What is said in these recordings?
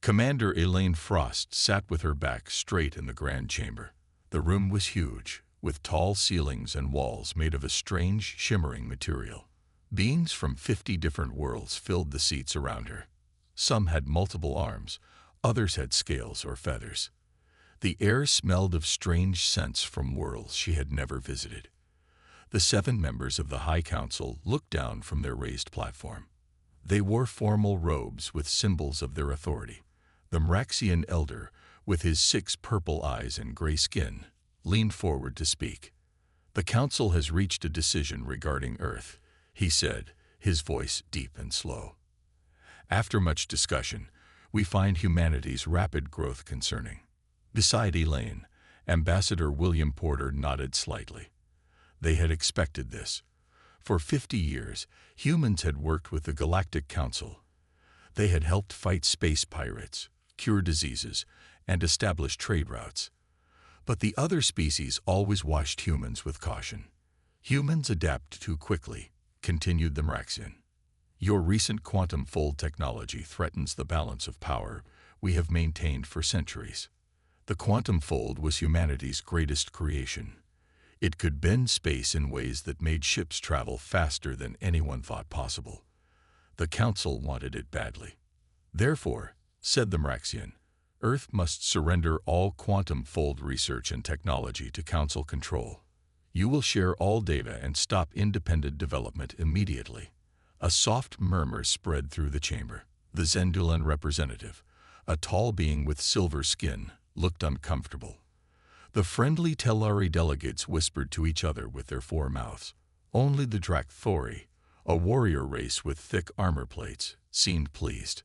Commander Elaine Frost sat with her back straight in the grand chamber. The room was huge, with tall ceilings and walls made of a strange, shimmering material. Beings from 50 different worlds filled the seats around her. Some had multiple arms, others had scales or feathers. The air smelled of strange scents from worlds she had never visited. The 7 members of the High Council looked down from their raised platform. They wore formal robes with symbols of their authority. The Mraxian elder, with his 6 purple eyes and gray skin, leaned forward to speak. "The Council has reached a decision regarding Earth," he said, his voice deep and slow. "After much discussion, we find humanity's rapid growth concerning." Beside Elaine, Ambassador William Porter nodded slightly. They had expected this. For 50 years, humans had worked with the Galactic Council. They had helped fight space pirates, cure diseases, and establish trade routes. But the other species always watched humans with caution. "Humans adapt too quickly," continued the Mraxian. "Your recent quantum fold technology threatens the balance of power we have maintained for centuries." The quantum fold was humanity's greatest creation. It could bend space in ways that made ships travel faster than anyone thought possible. The Council wanted it badly. "Therefore," said the Mraxian, "Earth must surrender all quantum fold research and technology to Council control. You will share all data and stop independent development immediately." A soft murmur spread through the chamber. The Zendulan representative, a tall being with silver skin, looked uncomfortable. The friendly Telari delegates whispered to each other with their 4 mouths. Only the Drakthori, a warrior race with thick armor plates, seemed pleased.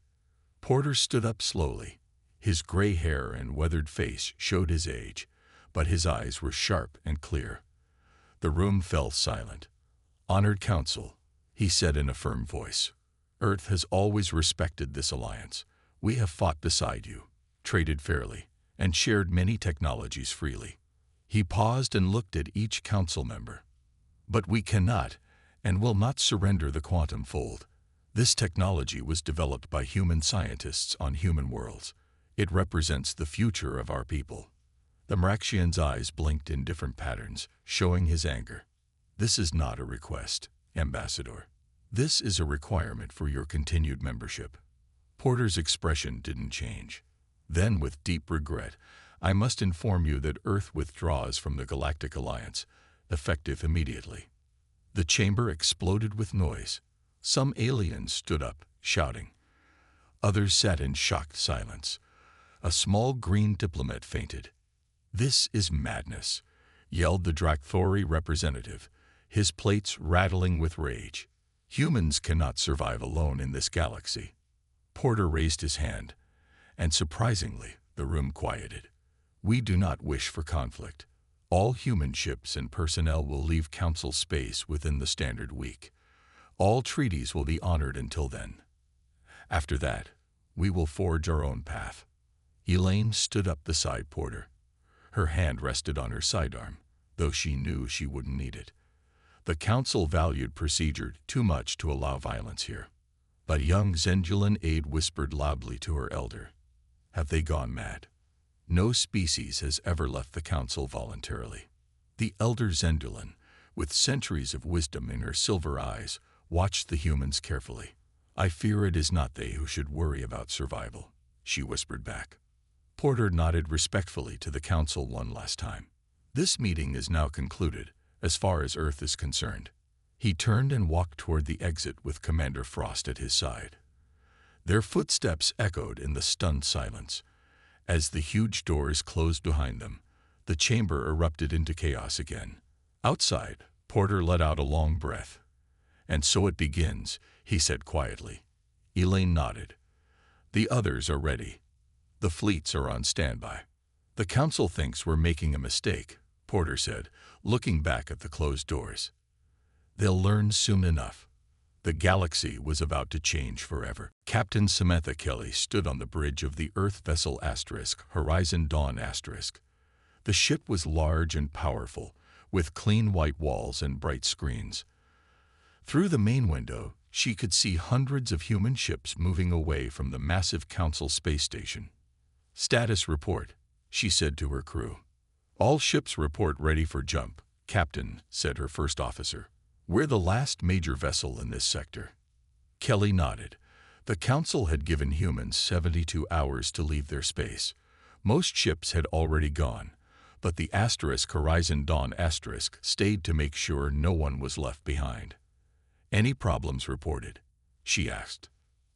Porter stood up slowly. His gray hair and weathered face showed his age, but his eyes were sharp and clear. The room fell silent. "Honored Council," he said in a firm voice, "Earth has always respected this alliance. We have fought beside you, traded fairly, and shared many technologies freely." He paused and looked at each council member. "But we cannot and will not surrender the quantum fold. This technology was developed by human scientists on human worlds. It represents the future of our people." The Mraxian's eyes blinked in different patterns, showing his anger. "This is not a request, Ambassador. This is a requirement for your continued membership." Porter's expression didn't change. Then, with deep regret, "I must inform you that Earth withdraws from the Galactic Alliance, effective immediately." The chamber exploded with noise. Some aliens stood up, shouting. Others sat in shocked silence. A small green diplomat fainted. "This is madness," yelled the Drakthori representative, his plates rattling with rage. "Humans cannot survive alone in this galaxy." Porter raised his hand, and surprisingly, the room quieted. "We do not wish for conflict. All human ships and personnel will leave Council space within the standard week. All treaties will be honored until then. After that, we will forge our own path." Elaine stood up beside Porter. Her hand rested on her sidearm, though she knew she wouldn't need it. The Council valued procedure too much to allow violence here. But young Zendulan aide whispered loudly to her elder. "Have they gone mad? No species has ever left the Council voluntarily." The elder Zendulan, with centuries of wisdom in her silver eyes, watched the humans carefully. "I fear it is not they who should worry about survival," she whispered back. Porter nodded respectfully to the Council one last time. "This meeting is now concluded, as far as Earth is concerned." He turned and walked toward the exit with Commander Frost at his side. Their footsteps echoed in the stunned silence. As the huge doors closed behind them, the chamber erupted into chaos again. Outside, Porter let out a long breath. "And so it begins," he said quietly. Elaine nodded. "The others are ready. The fleets are on standby." "The Council thinks we're making a mistake," Porter said, looking back at the closed doors. "They'll learn soon enough." The galaxy was about to change forever. Captain Samantha Kelly stood on the bridge of the Earth vessel Horizon Dawn *. The ship was large and powerful, with clean white walls and bright screens. Through the main window, She could see hundreds of human ships moving away from the massive Council space station. "Status report," she said to her crew. "All ships report ready for jump, Captain," said her first officer. "We're the last major vessel in this sector." Kelly nodded. The Council had given humans 72 hours to leave their space. Most ships had already gone, but the Horizon Dawn stayed to make sure no one was left behind. "Any problems reported?" she asked.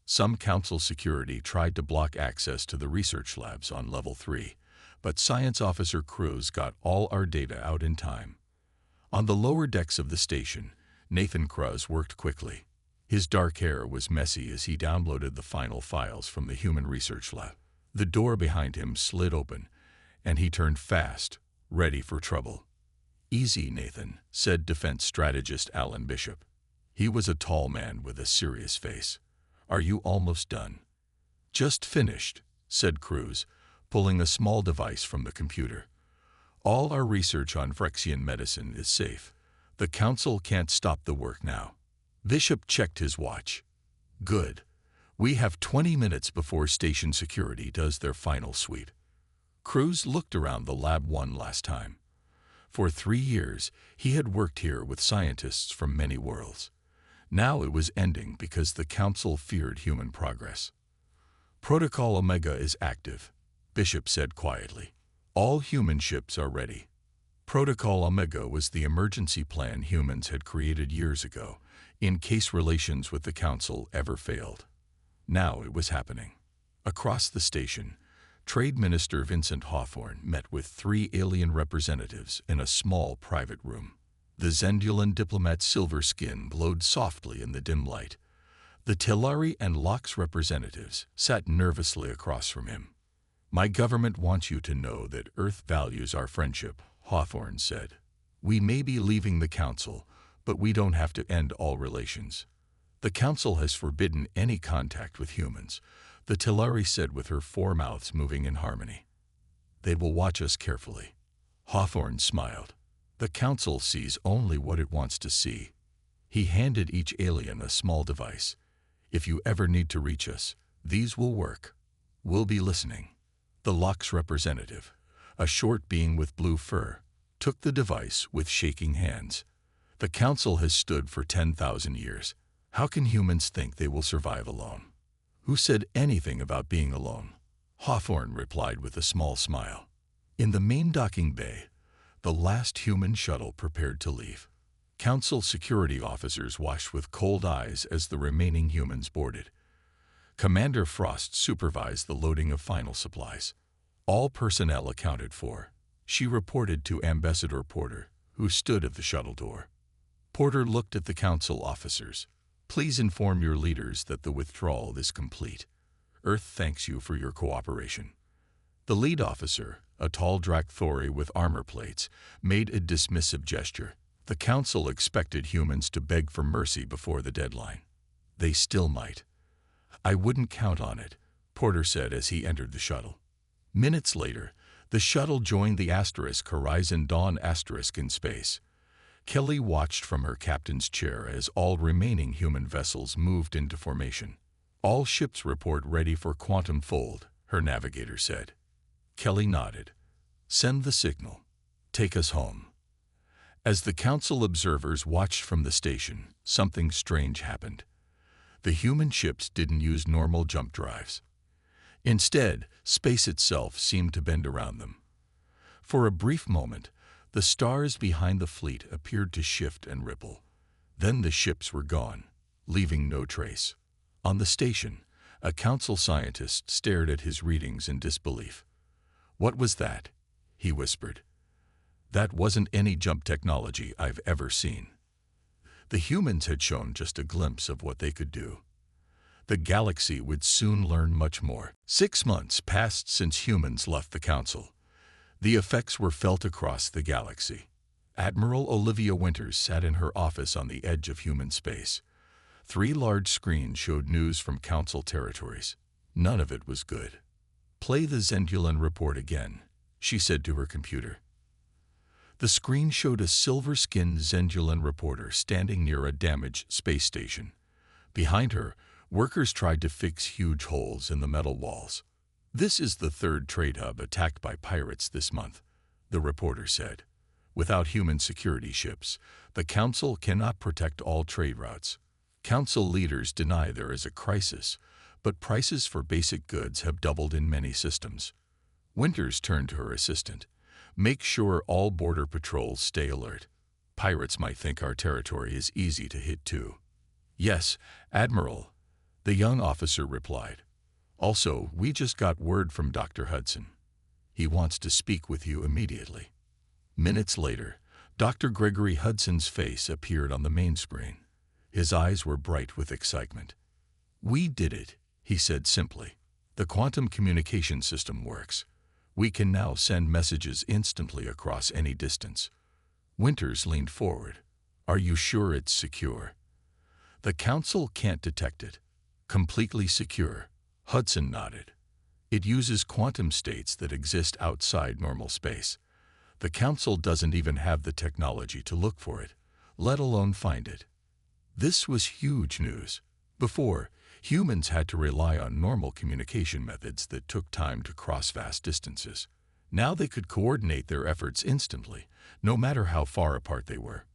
Some Council security tried to block access to the research labs on Level 3, but Science Officer Cruz got all our data out in time. On the lower decks of the station, Nathan Cruz worked quickly. His dark hair was messy as he downloaded the final files from the human research lab. The door behind him slid open, and he turned fast, ready for trouble. "Easy, Nathan," said defense strategist Alan Bishop. He was a tall man with a serious face. "Are you almost done?" "Just finished," said Cruz, pulling a small device from the computer. "All our research on Phyrexian medicine is safe. The Council can't stop the work now." Bishop checked his watch. "Good. We have 20 minutes before station security does their final sweep." Cruz looked around the lab one last time. For 3 years, he had worked here with scientists from many worlds. Now it was ending because the Council feared human progress. "Protocol Omega is active," Bishop said quietly. "All human ships are ready." Protocol Omega was the emergency plan humans had created years ago, in case relations with the Council ever failed. Now it was happening. Across the station, Trade Minister Vincent Hawthorne met with 3 alien representatives in a small private room. The Zendulan diplomat's silver skin glowed softly in the dim light. The Telari and Lox representatives sat nervously across from him. "My government wants you to know that Earth values our friendship," Hawthorne said. "We may be leaving the Council, but we don't have to end all relations. The Council has forbidden any contact with humans," the Telari said with her 4 mouths moving in harmony. "They will watch us carefully." Hawthorne smiled. "The Council sees only what it wants to see." He handed each alien a small device. "If you ever need to reach us, these will work. We'll be listening." The Lox representative, a short being with blue fur, took the device with shaking hands. "The Council has stood for 10,000 years. How can humans think they will survive alone?" "Who said anything about being alone?" Hawthorne replied with a small smile. In the main docking bay, the last human shuttle prepared to leave. Council security officers watched with cold eyes as the remaining humans boarded. Commander Frost supervised the loading of final supplies. "All personnel accounted for," she reported to Ambassador Porter, who stood at the shuttle door. Porter looked at the Council officers. "Please inform your leaders that the withdrawal is complete. Earth thanks you for your cooperation." The lead officer, a tall Drakthori with armor plates, made a dismissive gesture. The Council expected humans to beg for mercy before the deadline. They still might. "I wouldn't count on it," Porter said as he entered the shuttle. Minutes later, the shuttle joined the Horizon Dawn in space. Kelly watched from her captain's chair as all remaining human vessels moved into formation. "All ships report ready for quantum fold," her navigator said. Kelly nodded. "Send the signal. Take us home." As the Council observers watched from the station, something strange happened. The human ships didn't use normal jump drives. Instead, space itself seemed to bend around them. For a brief moment, the stars behind the fleet appeared to shift and ripple. Then the ships were gone, leaving no trace. On the station, a Council scientist stared at his readings in disbelief. "What was that?" he whispered. "That wasn't any jump technology I've ever seen." The humans had shown just a glimpse of what they could do. The galaxy would soon learn much more. 6 months passed since humans left the Council. The effects were felt across the galaxy. Admiral Olivia Winters sat in her office on the edge of human space. 3 large screens showed news from Council territories. None of it was good. "Play the Zendulan report again," she said to her computer. The screen showed a silver-skinned Zendulan reporter standing near a damaged space station. Behind her, workers tried to fix huge holes in the metal walls. "This is the third trade hub attacked by pirates this month," the reporter said. "Without human security ships, the Council cannot protect all trade routes. Council leaders deny there is a crisis, but prices for basic goods have doubled in many systems." Winters turned to her assistant. "Make sure all border patrols stay alert. Pirates might think our territory is easy to hit too." "Yes, Admiral," the young officer replied. "Also, we just got word from Dr. Hudson. He wants to speak with you immediately." Minutes later, Dr. Gregory Hudson's face appeared on the main screen. His eyes were bright with excitement. "We did it," he said simply. "The quantum communication system works. We can now send messages instantly across any distance." Winters leaned forward. "Are you sure it's secure?" "The Council can't detect it. Completely secure." Hudson nodded. "It uses quantum states that exist outside normal space. The Council doesn't even have the technology to look for it, let alone find it." This was huge news. Before, humans had to rely on normal communication methods that took time to cross vast distances. Now they could coordinate their efforts instantly, no matter how far apart they were.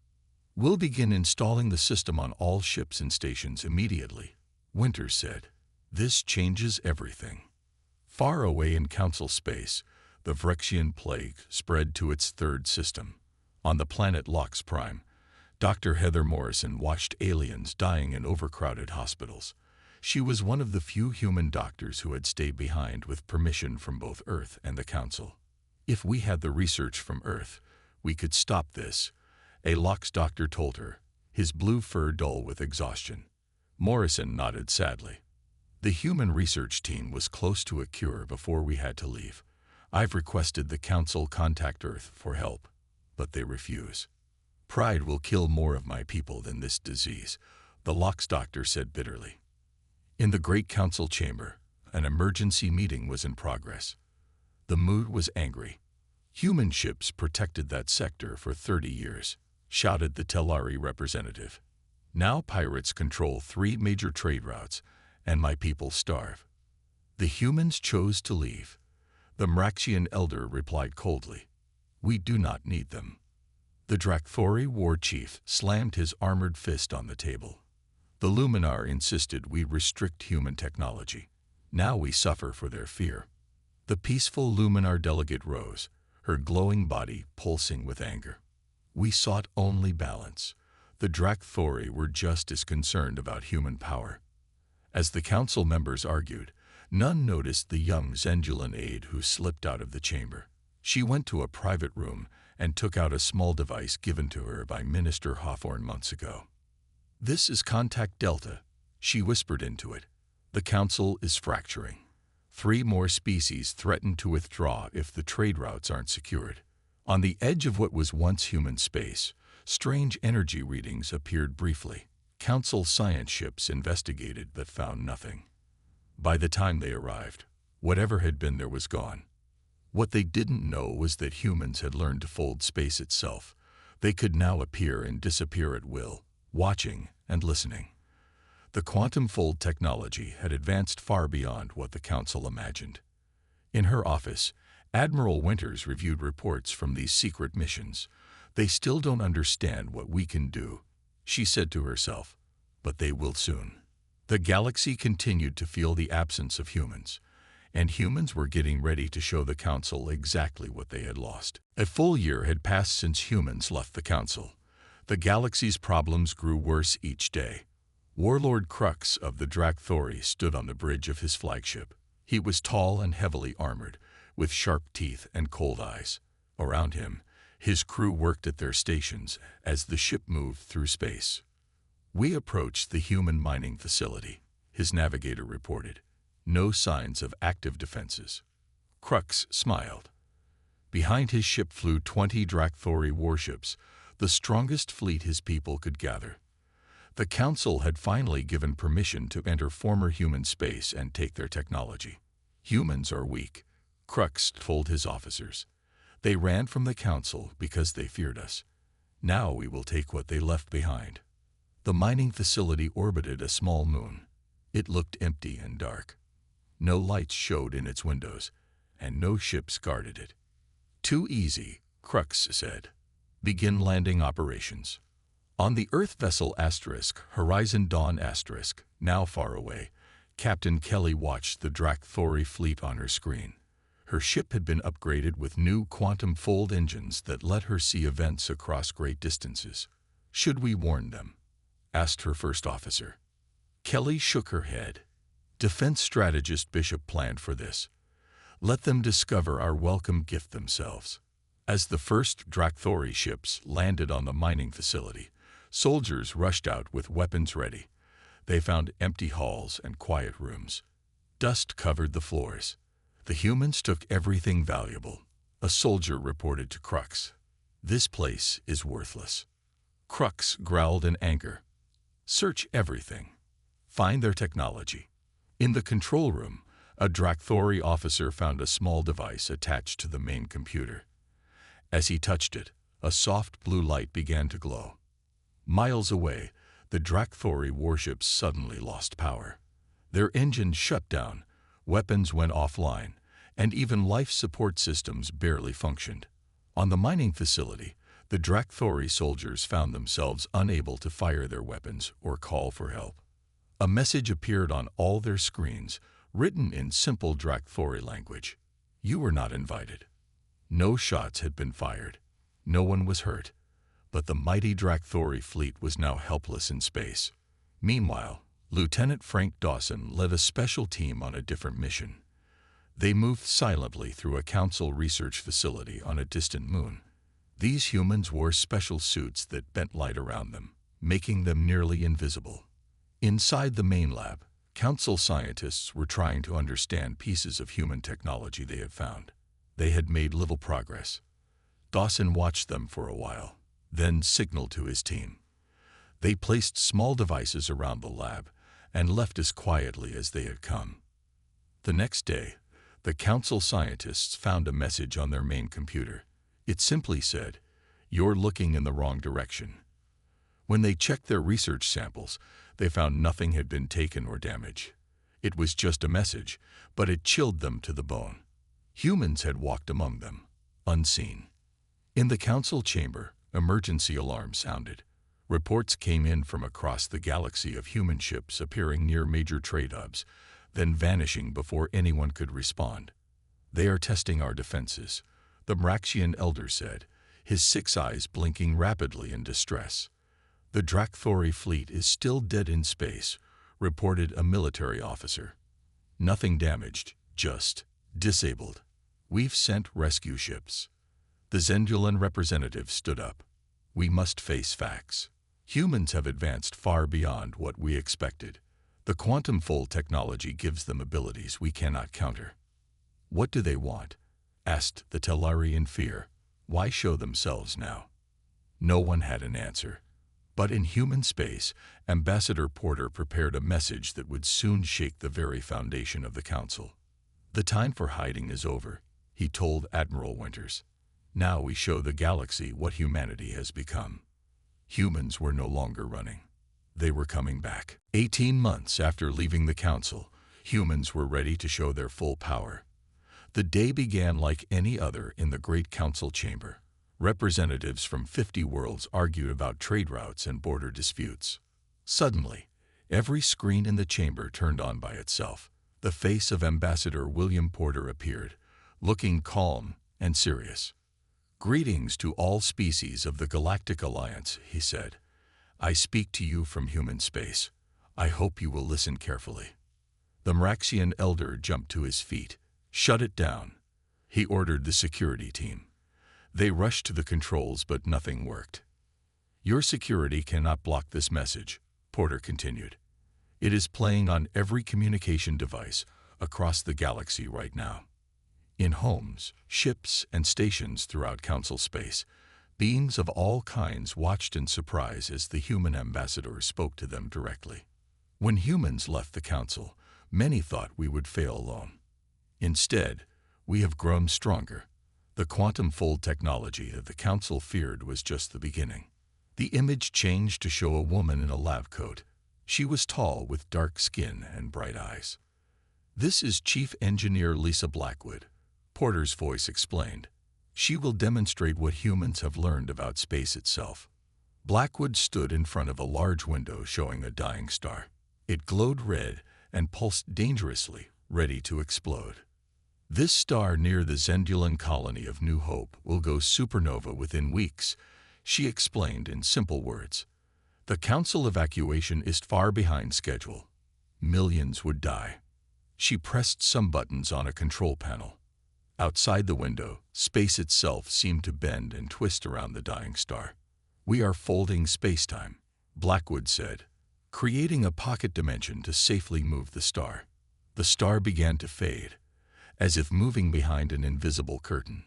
"We'll begin installing the system on all ships and stations immediately," Winters said. "This changes everything." Far away in Council space, the Vrexian plague spread to its third system. On the planet Lox Prime, Dr. Heather Morrison watched aliens dying in overcrowded hospitals. She was one of the few human doctors who had stayed behind with permission from both Earth and the Council. "If we had the research from Earth, we could stop this," a Lox doctor told her, his blue fur dull with exhaustion. Morrison nodded sadly. "The human research team was close to a cure before we had to leave. I've requested the Council contact Earth for help, but they refuse. Pride will kill more of my people than this disease," the Lox doctor said bitterly. In the Great Council chamber, an emergency meeting was in progress. The mood was angry. "Human ships protected that sector for 30 years, shouted the Telari representative. "Now pirates control 3 major trade routes, and my people starve." "The humans chose to leave," the Mraxian elder replied coldly. "We do not need them." The Drakthori war chief slammed his armored fist on the table. "The Luminar insisted we restrict human technology. Now we suffer for their fear." The peaceful Luminar delegate rose, her glowing body pulsing with anger. "We sought only balance. The Drakthori were just as concerned about human power." As the council members argued, none noticed the young Zendulan aide who slipped out of the chamber. She went to a private room and took out a small device given to her by Minister Hawthorne months ago. "This is Contact Delta," she whispered into it. "The Council is fracturing. 3 more species threaten to withdraw if the trade routes aren't secured." On the edge of what was once human space, strange energy readings appeared briefly. Council science ships investigated but found nothing. By the time they arrived, whatever had been there was gone. What they didn't know was that humans had learned to fold space itself. They could now appear and disappear at will, watching and listening. The quantum fold technology had advanced far beyond what the Council imagined. In her office, Admiral Winters reviewed reports from these secret missions. "They still don't understand what we can do," she said to herself, "but they will soon." The galaxy continued to feel the absence of humans, and humans were getting ready to show the Council exactly what they had lost. A full year had passed since humans left the Council. The galaxy's problems grew worse each day. Warlord Crux of the Drakthori stood on the bridge of his flagship. He was tall and heavily armored, with sharp teeth and cold eyes. Around him, his crew worked at their stations as the ship moved through space. "We approached the human mining facility," his navigator reported. "No signs of active defenses." Crux smiled. Behind his ship flew 20 Drakthori warships, the strongest fleet his people could gather. The Council had finally given permission to enter former human space and take their technology. "Humans are weak," Crux told his officers. "They ran from the Council because they feared us. Now we will take what they left behind." The mining facility orbited a small moon. It looked empty and dark. No lights showed in its windows, and no ships guarded it. "Too easy," Crux said. "Begin landing operations." On the Earth vessel Horizon Dawn now far away, Captain Kelly watched the Drakthori fleet on her screen. Her ship had been upgraded with new quantum-fold engines that let her see events across great distances. "Should we warn them?" asked her first officer. Kelly shook her head. Defense strategist Bishop planned for this. "Let them discover our welcome gift themselves." As the first Drakthori ships landed on the mining facility, soldiers rushed out with weapons ready. They found empty halls and quiet rooms. Dust covered the floors. "The humans took everything valuable," a soldier reported to Crux. "This place is worthless." Crux growled in anger. "Search everything. Find their technology." In the control room, a Drakthori officer found a small device attached to the main computer. As he touched it, a soft blue light began to glow. Miles away, the Drakthori warships suddenly lost power. Their engines shut down, weapons went offline, and even life support systems barely functioned. On the mining facility, the Drakthori soldiers found themselves unable to fire their weapons or call for help. A message appeared on all their screens, written in simple Drakthori language. You were not invited. No shots had been fired. No one was hurt. But the mighty Drakthori fleet was now helpless in space. Meanwhile, Lieutenant Frank Dawson led a special team on a different mission. They moved silently through a council research facility on a distant moon. These humans wore special suits that bent light around them, making them nearly invisible. Inside the main lab, council scientists were trying to understand pieces of human technology they had found. They had made little progress. Dawson watched them for a while, then signaled to his team. They placed small devices around the lab and left as quietly as they had come. The next day, the council scientists found a message on their main computer. It simply said, "You're looking in the wrong direction." When they checked their research samples, they found nothing had been taken or damaged. It was just a message, but it chilled them to the bone. Humans had walked among them, unseen. In the council chamber, emergency alarms sounded. Reports came in from across the galaxy of human ships appearing near major trade hubs, then vanishing before anyone could respond. "They are testing our defenses," the Mraxian elder said, his 6 eyes blinking rapidly in distress. "The Drakthori fleet is still dead in space," reported a military officer. "Nothing damaged, just disabled. We've sent rescue ships." The Zendulan representative stood up. "We must face facts. Humans have advanced far beyond what we expected. The quantum fold technology gives them abilities we cannot counter." "What do they want?" asked the Telari in fear. "Why show themselves now?" No one had an answer. But in human space, Ambassador Porter prepared a message that would soon shake the very foundation of the council. "The time for hiding is over," he told Admiral Winters. "Now we show the galaxy what humanity has become." Humans were no longer running. They were coming back. 18 months after leaving the council, humans were ready to show their full power. The day began like any other in the Great Council chamber. Representatives from 50 worlds argued about trade routes and border disputes. Suddenly, every screen in the chamber turned on by itself. The face of Ambassador William Porter appeared, looking calm and serious. "Greetings to all species of the Galactic Alliance," he said. "I speak to you from human space. I hope you will listen carefully." The Mraxian elder jumped to his feet. "Shut it down," he ordered the security team. They rushed to the controls, but nothing worked. "Your security cannot block this message," Porter continued. "It is playing on every communication device across the galaxy right now." In homes, ships, and stations throughout Council space, beings of all kinds watched in surprise as the human ambassador spoke to them directly. When humans left the Council, many thought we would fail alone. Instead, we have grown stronger. The quantum fold technology that the Council feared was just the beginning. The image changed to show a woman in a lab coat. She was tall with dark skin and bright eyes. "This is Chief Engineer Lisa Blackwood," Porter's voice explained. "She will demonstrate what humans have learned about space itself." Blackwood stood in front of a large window showing a dying star. It glowed red and pulsed dangerously, ready to explode. "This star near the Zendulan colony of New Hope will go supernova within weeks," she explained in simple words. "The council evacuation is far behind schedule. Millions would die." She pressed some buttons on a control panel. Outside the window, space itself seemed to bend and twist around the dying star. "We are folding spacetime," Blackwood said, creating a pocket dimension to safely move the star. The star began to fade, as if moving behind an invisible curtain.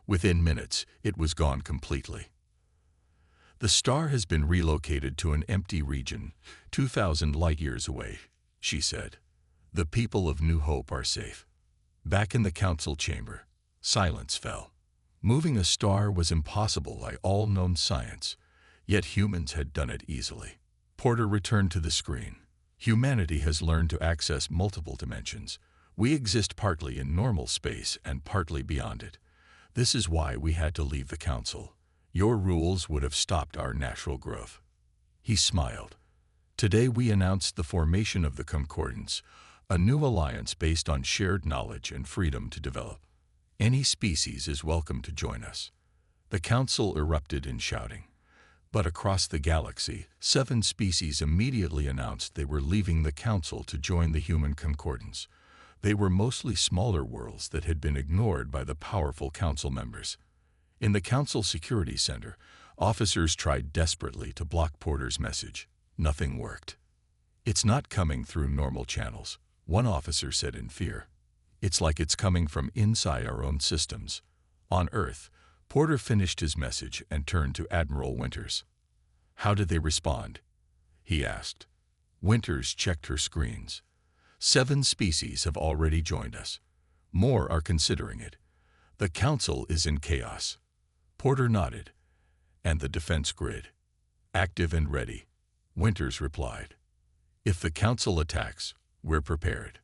Within minutes, it was gone completely. "The star has been relocated to an empty region, 2,000 light-years away," she said. "The people of New Hope are safe." Back in the council chamber, silence fell. Moving a star was impossible by all known science, yet humans had done it easily. Porter returned to the screen. "Humanity has learned to access multiple dimensions. We exist partly in normal space and partly beyond it. This is why we had to leave the council. Your rules would have stopped our natural growth." He smiled. "Today we announced the formation of the Concordance, a new alliance based on shared knowledge and freedom to develop. Any species is welcome to join us." The council erupted in shouting. But across the galaxy, 7 species immediately announced they were leaving the council to join the human Concordance. They were mostly smaller worlds that had been ignored by the powerful council members. In the council security center, officers tried desperately to block Porter's message. Nothing worked. "It's not coming through normal channels," one officer said in fear. "It's like it's coming from inside our own systems." On Earth, Porter finished his message and turned to Admiral Winters. "How did they respond?" he asked. Winters checked her screens. 7 species have already joined us. More are considering it. The council is in chaos." Porter nodded. "And the defense grid?" "Active and ready," Winters replied. "If the council attacks, we're prepared."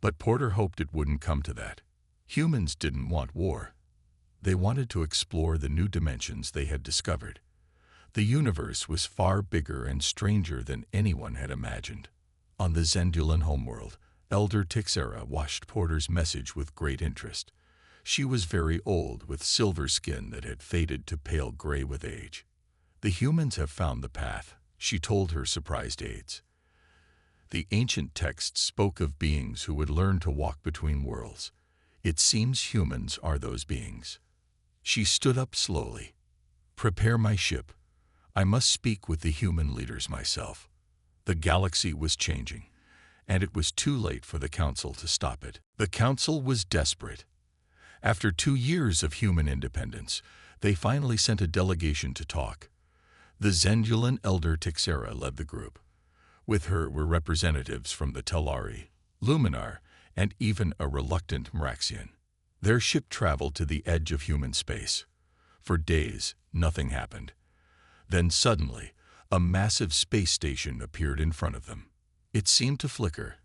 But Porter hoped it wouldn't come to that. Humans didn't want war. They wanted to explore the new dimensions they had discovered. The universe was far bigger and stranger than anyone had imagined. On the Zendulan homeworld, Elder Tixera watched Porter's message with great interest. She was very old, with silver skin that had faded to pale gray with age. "The humans have found the path," she told her surprised aides. "The ancient texts spoke of beings who would learn to walk between worlds. It seems humans are those beings." She stood up slowly. "Prepare my ship. I must speak with the human leaders myself." The galaxy was changing, and it was too late for the council to stop it. The council was desperate. After 2 years of human independence, they finally sent a delegation to talk. The Zendulan Elder Tixera led the group. With her were representatives from the Telari, Luminar, and even a reluctant Mraxian. Their ship traveled to the edge of human space. For days, nothing happened. Then suddenly, a massive space station appeared in front of them. It seemed to flicker,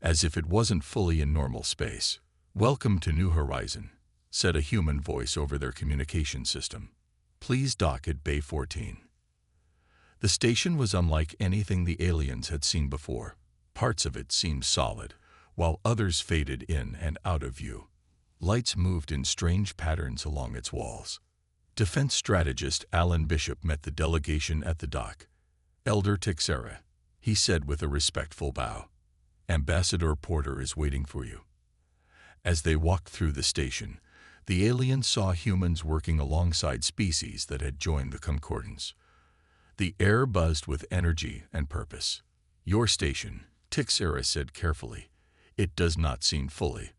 as if it wasn't fully in normal space. "Welcome to New Horizon," said a human voice over their communication system. "Please dock at Bay 14. The station was unlike anything the aliens had seen before. Parts of it seemed solid, while others faded in and out of view. Lights moved in strange patterns along its walls. Defense strategist Alan Bishop met the delegation at the dock. "Elder Tixera," he said with a respectful bow. "Ambassador Porter is waiting for you." As they walked through the station, the aliens saw humans working alongside species that had joined the Concordance. The air buzzed with energy and purpose. "Your station," Tixera said carefully. "It does not seem fully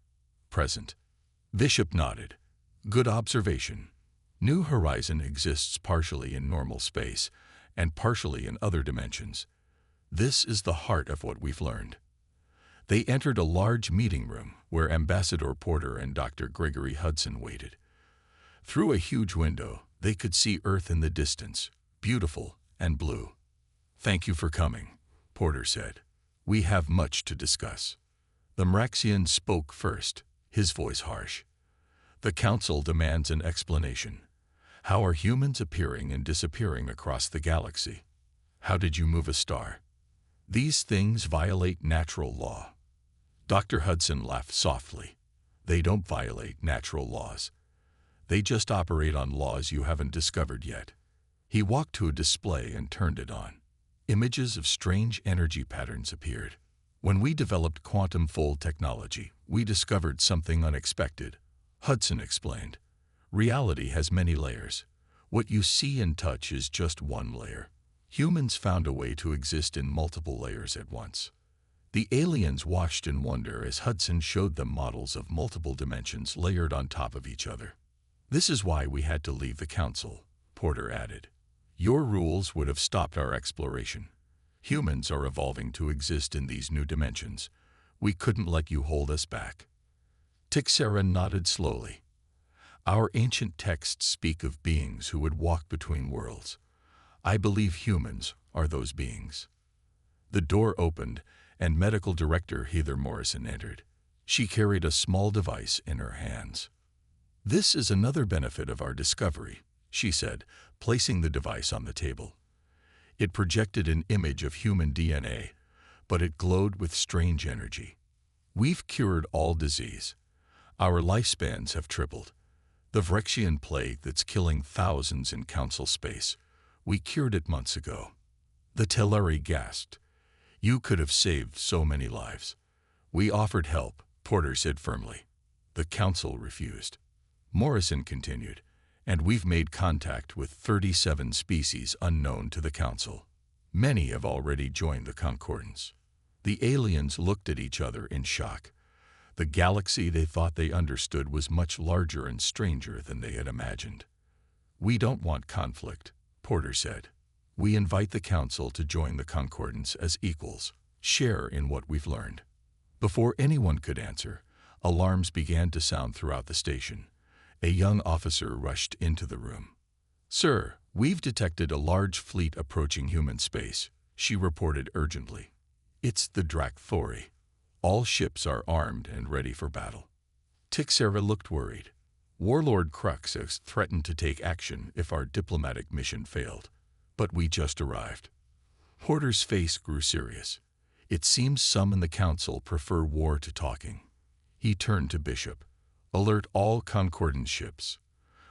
present." Bishop nodded. "Good observation. New Horizon exists partially in normal space and partially in other dimensions. This is the heart of what we've learned." They entered a large meeting room where Ambassador Porter and Dr. Gregory Hudson waited. Through a huge window, they could see Earth in the distance, beautiful and blue. "Thank you for coming," Porter said. "We have much to discuss." The Mraxian spoke first, his voice harsh. "The Council demands an explanation. How are humans appearing and disappearing across the galaxy? How did you move a star? These things violate natural law." Dr. Hudson laughed softly. "They don't violate natural laws. They just operate on laws you haven't discovered yet." He walked to a display and turned it on. Images of strange energy patterns appeared. "When we developed quantum fold technology, we discovered something unexpected," Hudson explained. "Reality has many layers. What you see and touch is just one layer. Humans found a way to exist in multiple layers at once." The aliens watched in wonder as Hudson showed them models of multiple dimensions layered on top of each other. "This is why we had to leave the Council," Porter added. "Your rules would have stopped our exploration. Humans are evolving to exist in these new dimensions. We couldn't let you hold us back." Tixera nodded slowly. "Our ancient texts speak of beings who would walk between worlds. I believe humans are those beings." The door opened, and Medical Director Heather Morrison entered. She carried a small device in her hands. "This is another benefit of our discovery," she said, placing the device on the table. It projected an image of human DNA, but it glowed with strange energy. "We've cured all disease. Our lifespans have tripled. The Vrexian plague that's killing thousands in Council space, we cured it months ago." The Teleri gasped. "You could have saved so many lives." "We offered help," Porter said firmly. "The Council refused." Morrison continued, "And we've made contact with 37 species unknown to the Council. Many have already joined the Concordance." The aliens looked at each other in shock. The galaxy they thought they understood was much larger and stranger than they had imagined. "We don't want conflict," Porter said. "We invite the Council to join the Concordance as equals, share in what we've learned." Before anyone could answer, alarms began to sound throughout the station. A young officer rushed into the room. "Sir, we've detected a large fleet approaching human space," she reported urgently. "It's the Drakthori. All ships are armed and ready for battle." Tixera looked worried. "Warlord Cruxus threatened to take action if our diplomatic mission failed. But we just arrived." Porter's face grew serious. "It seems some in the Council prefer war to talking." He turned to Bishop. "Alert all Concordance ships.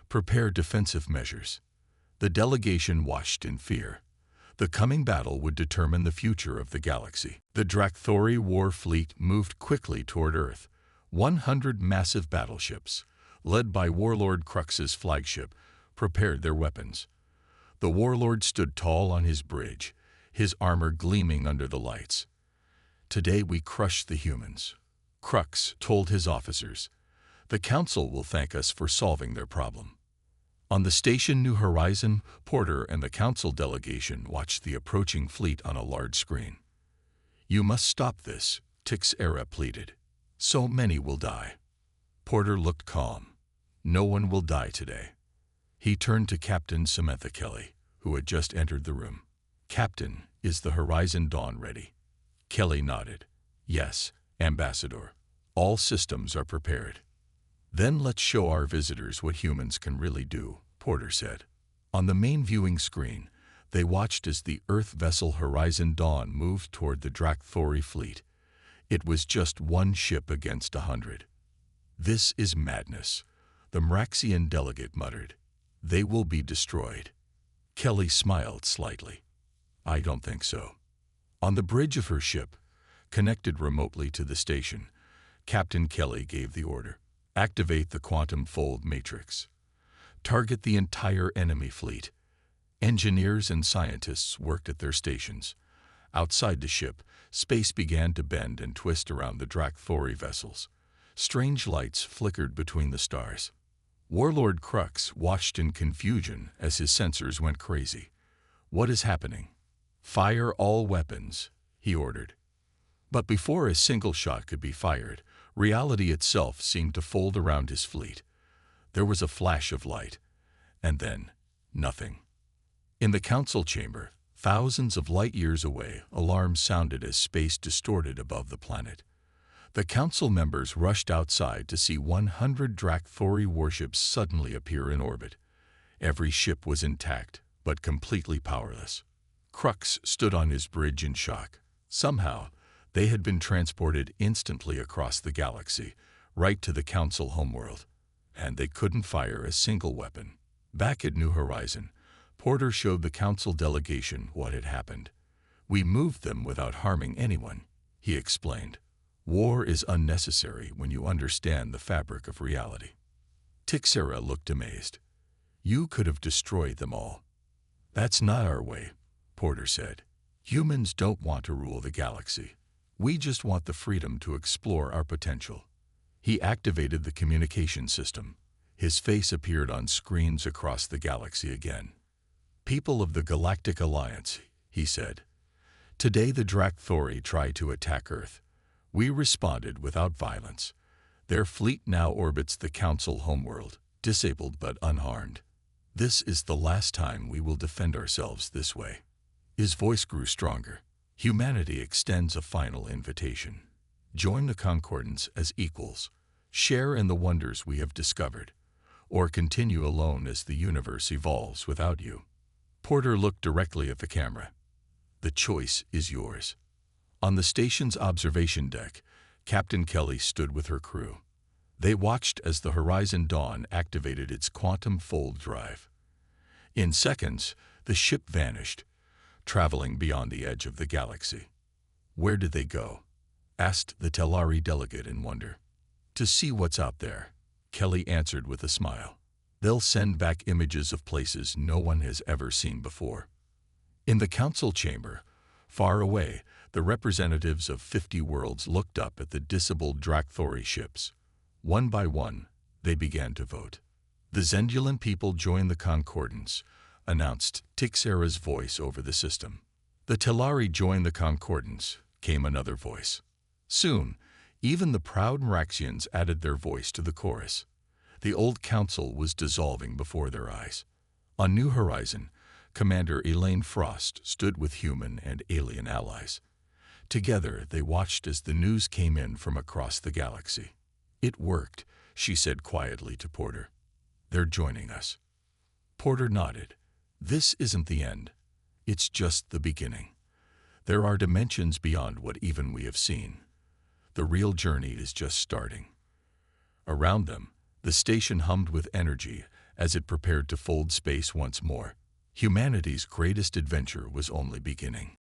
Prepare defensive measures." The delegation watched in fear. The coming battle would determine the future of the galaxy. The Drakthori war fleet moved quickly toward Earth. 100 massive battleships, led by Warlord Crux's flagship, prepared their weapons. The warlord stood tall on his bridge, his armor gleaming under the lights. "Today we crushed the humans," Crux told his officers. "The Council will thank us for solving their problem." On the station New Horizon, Porter and the Council delegation watched the approaching fleet on a large screen. "You must stop this," Tixera pleaded. "So many will die." Porter looked calm. "No one will die today." He turned to Captain Samantha Kelly, who had just entered the room. "Captain, is the Horizon Dawn ready?" Kelly nodded. "Yes, Ambassador. All systems are prepared." "Then let's show our visitors what humans can really do," Porter said. On the main viewing screen, they watched as the Earth vessel Horizon Dawn moved toward the Drakthori fleet. It was just one ship against 100. "This is madness," the Mraxian delegate muttered. "They will be destroyed." Kelly smiled slightly. "I don't think so." On the bridge of her ship, connected remotely to the station, Captain Kelly gave the order. "Activate the quantum fold matrix. Target the entire enemy fleet." Engineers and scientists worked at their stations. Outside the ship, space began to bend and twist around the Drakthori vessels. Strange lights flickered between the stars. Warlord Crux watched in confusion as his sensors went crazy. "What is happening?" "Fire all weapons," he ordered. But before a single shot could be fired, reality itself seemed to fold around his fleet. There was a flash of light, and then nothing. In the council chamber, thousands of light years away, alarms sounded as space distorted above the planet. The council members rushed outside to see 100 Drakthori warships suddenly appear in orbit. Every ship was intact, but completely powerless. Crux stood on his bridge in shock. Somehow, they had been transported instantly across the galaxy, right to the council homeworld, and they couldn't fire a single weapon. Back at New Horizon, Porter showed the council delegation what had happened. "We moved them without harming anyone," he explained. "War is unnecessary when you understand the fabric of reality." Tixera looked amazed. "You could have destroyed them all." "That's not our way," Porter said. "Humans don't want to rule the galaxy. We just want the freedom to explore our potential." He activated the communication system. His face appeared on screens across the galaxy again. "People of the Galactic Alliance," he said. "Today the Drakthori tried to attack Earth. We responded without violence. Their fleet now orbits the Council homeworld, disabled but unharmed. This is the last time we will defend ourselves this way." His voice grew stronger. "Humanity extends a final invitation. Join the Concordance as equals. Share in the wonders we have discovered, or continue alone as the universe evolves without you." Porter looked directly at the camera. "The choice is yours." On the station's observation deck, Captain Kelly stood with her crew. They watched as the Horizon Dawn activated its quantum fold drive. In seconds, the ship vanished, traveling beyond the edge of the galaxy. "Where did they go?" asked the Telari delegate in wonder. "To see what's out there," Kelly answered with a smile. "They'll send back images of places no one has ever seen before." In the council chamber, far away, the representatives of 50 worlds looked up at the disabled Drakthori ships. One by one, they began to vote. "The Zendulan people joined the Concordance," announced Tixera's voice over the system. "The Telari joined the Concordance," came another voice. Soon, even the proud Mraxians added their voice to the chorus. The old council was dissolving before their eyes. On New Horizon, Commander Elaine Frost stood with human and alien allies. Together, they watched as the news came in from across the galaxy. "It worked," she said quietly to Porter. "They're joining us." Porter nodded. "This isn't the end. It's just the beginning. There are dimensions beyond what even we have seen. The real journey is just starting." Around them, the station hummed with energy as it prepared to fold space once more. Humanity's greatest adventure was only beginning.